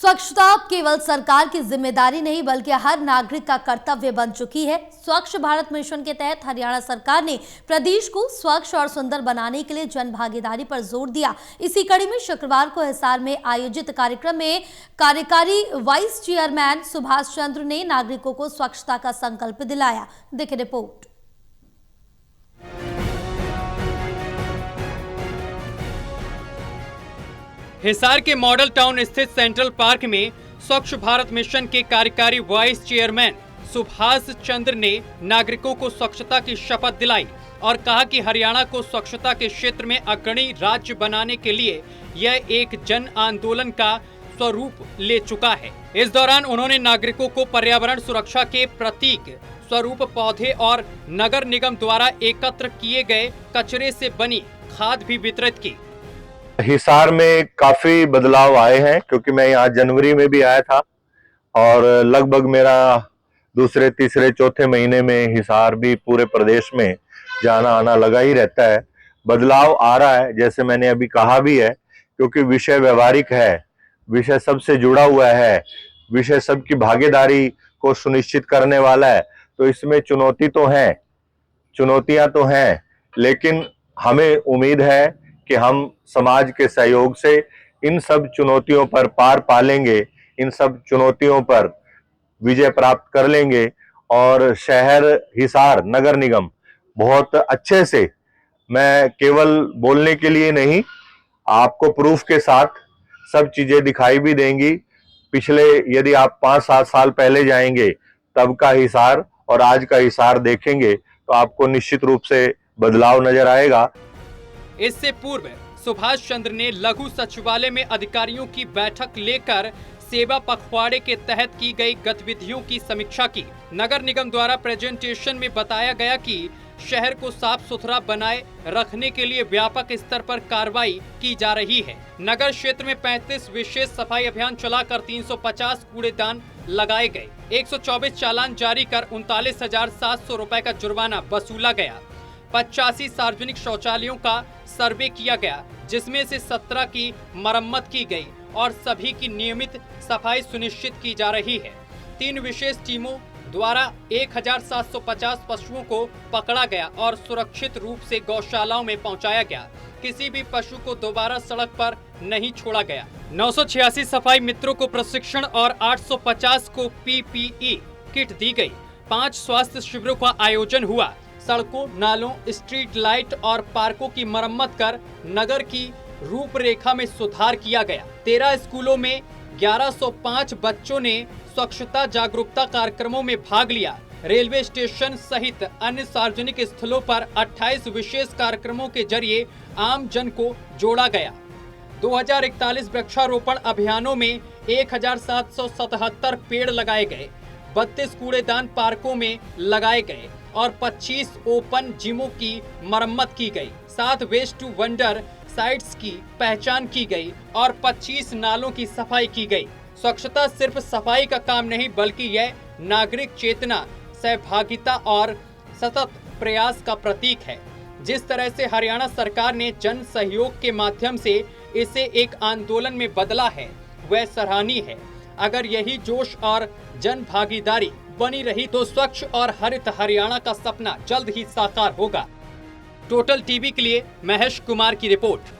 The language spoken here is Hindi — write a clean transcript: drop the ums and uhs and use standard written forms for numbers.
स्वच्छता केवल सरकार की जिम्मेदारी नहीं बल्कि हर नागरिक का कर्तव्य बन चुकी है। स्वच्छ भारत मिशन के तहत हरियाणा सरकार ने प्रदेश को स्वच्छ और सुंदर बनाने के लिए जन भागीदारी पर जोर दिया। इसी कड़ी में शुक्रवार को हिसार में आयोजित कार्यक्रम में कार्यकारी वाइस चेयरमैन सुभाष चंद्र ने नागरिकों को स्वच्छता का संकल्प दिलाया। देखिए रिपोर्ट। हिसार के मॉडल टाउन स्थित सेंट्रल पार्क में स्वच्छ भारत मिशन के कार्यकारी वाइस चेयरमैन सुभाष चंद्र ने नागरिकों को स्वच्छता की शपथ दिलाई और कहा कि हरियाणा को स्वच्छता के क्षेत्र में अग्रणी राज्य बनाने के लिए यह एक जन आंदोलन का स्वरूप ले चुका है। इस दौरान उन्होंने नागरिकों को पर्यावरण सुरक्षा के प्रतीक स्वरूप पौधे और नगर निगम द्वारा एकत्र किए गए कचरे से बनी खाद भी वितरित की। हिसार में काफी बदलाव आए हैं क्योंकि मैं यहाँ जनवरी में भी आया था और लगभग मेरा दूसरे तीसरे चौथे महीने में हिसार भी पूरे प्रदेश में जाना आना लगा ही रहता है। बदलाव आ रहा है, जैसे मैंने अभी कहा भी है, क्योंकि विषय व्यवहारिक है, विषय सबसे जुड़ा हुआ है, विषय सबकी भागीदारी को सुनिश्चित करने वाला है। तो इसमें चुनौतियां तो हैं, लेकिन हमें उम्मीद है कि हम समाज के सहयोग से इन सब चुनौतियों पर पार पा लेंगे, इन सब चुनौतियों पर विजय प्राप्त कर लेंगे और शहर हिसार नगर निगम बहुत अच्छे से, मैं केवल बोलने के लिए नहीं, आपको प्रूफ के साथ सब चीजें दिखाई भी देंगी। पिछले यदि आप 5-7 साल पहले जाएंगे तब का हिसार और आज का हिसार देखेंगे तो आपको निश्चित रूप से बदलाव नजर आएगा। इससे पूर्व सुभाष चंद्र ने लघु सचिवालय में अधिकारियों की बैठक लेकर सेवा पखवाड़े के तहत की गई गतिविधियों की समीक्षा की। नगर निगम द्वारा प्रेजेंटेशन में बताया गया कि शहर को साफ सुथरा बनाए रखने के लिए व्यापक स्तर पर कार्रवाई की जा रही है। नगर क्षेत्र में 35 विशेष सफाई अभियान चलाकर 350 कूड़ेदान लगाए गए, 124 चालान जारी कर 39,700 रुपए का जुर्माना वसूला गया। 85 सार्वजनिक शौचालयों का सर्वे किया गया, जिसमें से 17 की मरम्मत की गई और सभी की नियमित सफाई सुनिश्चित की जा रही है। 3 विशेष टीमों द्वारा 1,750 पशुओं को पकड़ा गया और सुरक्षित रूप से गौशालाओं में पहुंचाया गया। किसी भी पशु को दोबारा सड़क पर नहीं छोड़ा गया। 986 सफाई मित्रों को प्रशिक्षण और 850 को PPE किट दी गई। 5 स्वास्थ्य शिविरों का आयोजन हुआ। सड़कों, नालों, स्ट्रीट लाइट और पार्कों की मरम्मत कर नगर की रूपरेखा में सुधार किया गया। 13 स्कूलों में 1105 बच्चों ने स्वच्छता जागरूकता कार्यक्रमों में भाग लिया। रेलवे स्टेशन सहित अन्य सार्वजनिक स्थलों पर 28 विशेष कार्यक्रमों के जरिए आम जन को जोड़ा गया। 2041 वृक्षारोपण अभियानों में 1,777 पेड़ लगाए गए, 32 कूड़ेदान पार्कों में लगाए गए और 25 ओपन जिमों की मरम्मत की गई। 7 वेस्ट टू वंडर साइट्स की पहचान की गई और 25 नालों की सफाई की गई। स्वच्छता सिर्फ सफाई का काम नहीं बल्कि यह नागरिक चेतना, सहभागिता और सतत प्रयास का प्रतीक है। जिस तरह से हरियाणा सरकार ने जन सहयोग के माध्यम से इसे एक आंदोलन में बदला है, वह सराहनीय है। अगर यही जोश और जन भागीदारी बनी रही तो स्वच्छ और हरित हरियाणा का सपना जल्द ही साकार होगा। टोटल टीवी के लिए महेश कुमार की रिपोर्ट।